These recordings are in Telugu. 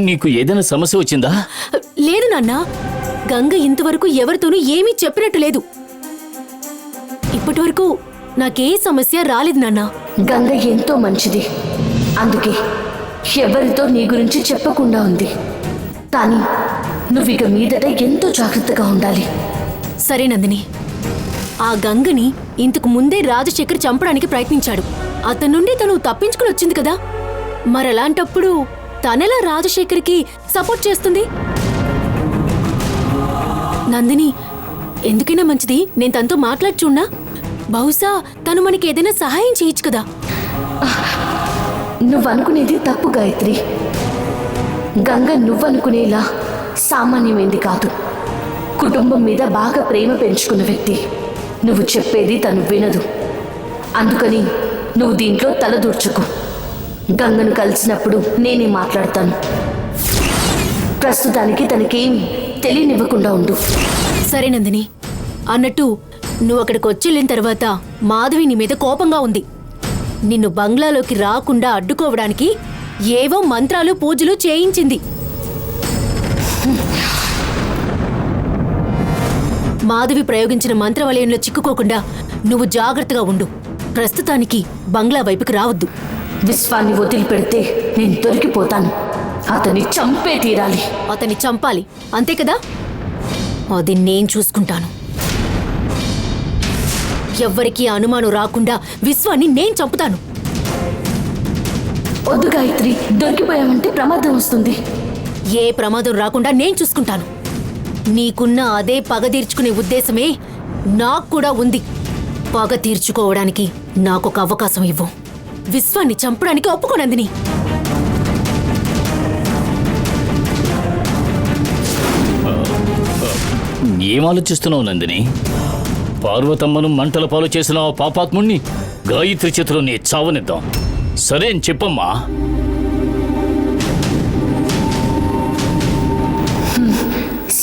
నీకు ఏదైనా సమస్య వచ్చిందా? లేదు నాన్న, గంగ ఇంతవరకు ఎవరితోనూ ఏమీ చెప్పినట్టు లేదు. ఇప్పటి వరకు నాకే సమస్య రాలేదు నాన్న. గంగ ఎంతో మంచిది, అందుకే ఎవరితో నీ గురించి చెప్పకుండా ఉంది. కానీ నువ్విక మీదట ఎంతో జాగ్రత్తగా ఉండాలి. సరే నందిని, ఆ గంగని ఇంతకు ముందే రాజశేఖర్ చంపడానికి ప్రయత్నించాడు. అతని నుండి తను తప్పించుకుని వచ్చింది కదా, మరలాంటప్పుడు తనెలా రాజశేఖర్కి సపోర్ట్ చేస్తుంది? నందిని, ఎందుకైనా మంచిది నేను తనతో మాట్లాడి చూడనా? బహుశా తను మనకి ఏదైనా సహాయం చేయొచ్చు కదా. నువ్వనుకునేది తప్పు గాయత్రి. గంగ నువ్వనుకునేలా సామాన్యమైంది కాదు. కుటుంబం మీద బాగా ప్రేమ పెంచుకున్న వ్యక్తి. నువ్వు చెప్పేది తను వినదు. అందుకని నువ్వు దీంట్లో తలదూర్చుకో. గంగను కలిసినప్పుడు నేనే మాట్లాడతాను. ప్రస్తుతానికి తనకేం తెలియనివ్వకుండా ఉండు. సరే నందిని, అన్నట్టు నువ్వు అక్కడికి వచ్చి తర్వాత మాధవి నీ మీద కోపంగా ఉంది. నిన్ను బంగ్లాలోకి రాకుండా అడ్డుకోవడానికి ఏవో మంత్రాలు పూజలు చేయించింది. మాధవి ప్రయోగించిన మంత్రవలయంలో చిక్కుకోకుండా నువ్వు జాగ్రత్తగా ఉండు. ప్రస్తుతానికి బంగ్లా వైపుకి రావద్దు. విశ్వాన్ని వదిలిపెడితే నేను దొరికిపోతాను. అతన్ని చంపే తీరాలి. అతన్ని చంపాలి, అంతే కదా? అది నేను చూసుకుంటాను. ఎవ్వరికీ అనుమానం రాకుండా విశ్వాన్ని నేను చంపుతాను. వద్దు గాయత్రి, దొరికిపోయామంటే ప్రమాదం వస్తుంది. ఏ ప్రమాదం రాకుండా నేను చూసుకుంటాను. నీకున్న అదే పగ తీర్చుకునే ఉద్దేశమే నాకు కూడా ఉంది. పగ తీర్చుకోవడానికి నాకొక అవకాశం ఇవ్వు. విశ్వాన్ని చంపడానికి ఒప్పుకోనందిని. ఏం ఆలోచిస్తున్నావు నందిని? పార్వతమ్మను మంటల పాలు చేసిన ఆ పాపాత్ముణ్ణి గాయత్రి చేతిలో నీ చావనిద్దాం. సరే అని చెప్పమ్మా.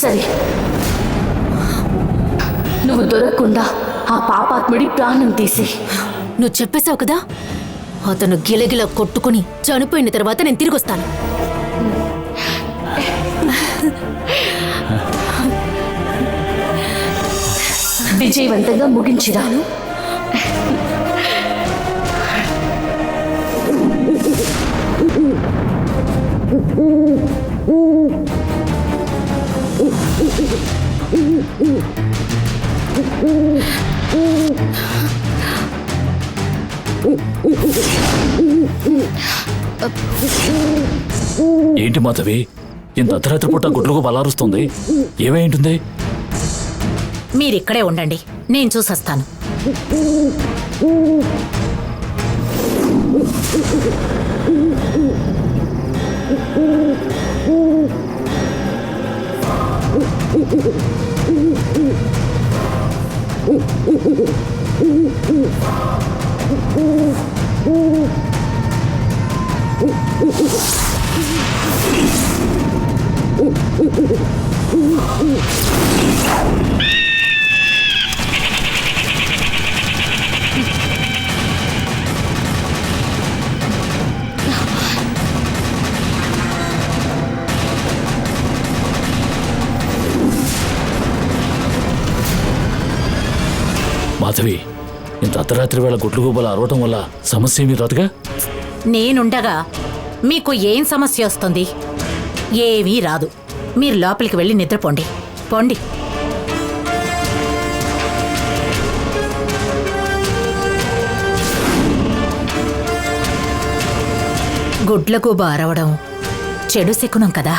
సరే, నువ్వు దొరకకుండా ఆ పాపాత్ముడి ప్రాణం తీసి. నువ్వు చెప్పేశావు కదా, అతను గిలగిల కొట్టుకుని చనిపోయిన తర్వాత నేను తిరిగొస్తాను. విజయవంతంగా ముగించిరాను. ఏంటి మాధవి, ఇంత అర్ధరాత్రి పూట గుడ్లకు బలారుస్తుంది? ఏమై ఉంటుంది? మీరిక్కడే ఉండండి, నేను చూసొస్తాను. మాధవి, ఇంత అర్ధరాత్రి వేళ గుడ్లు గుబ్బలు అరవటం వల్ల సమస్య ఏమీ రాదుగా? నేనుండగా మీకు ఏం సమస్య వస్తుంది? ఏమీ రాదు. మీరు లోపలికి వెళ్ళి నిద్రపోండి. పోండి. గుడ్లకు బారవడం చెడు శకునం కదా.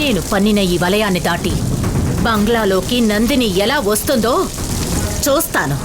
నేను పన్నిన ఈ వలయాన్ని దాటి బంగ్లాలోకి నందిని ఎలా వస్తుందో చూస్తాను.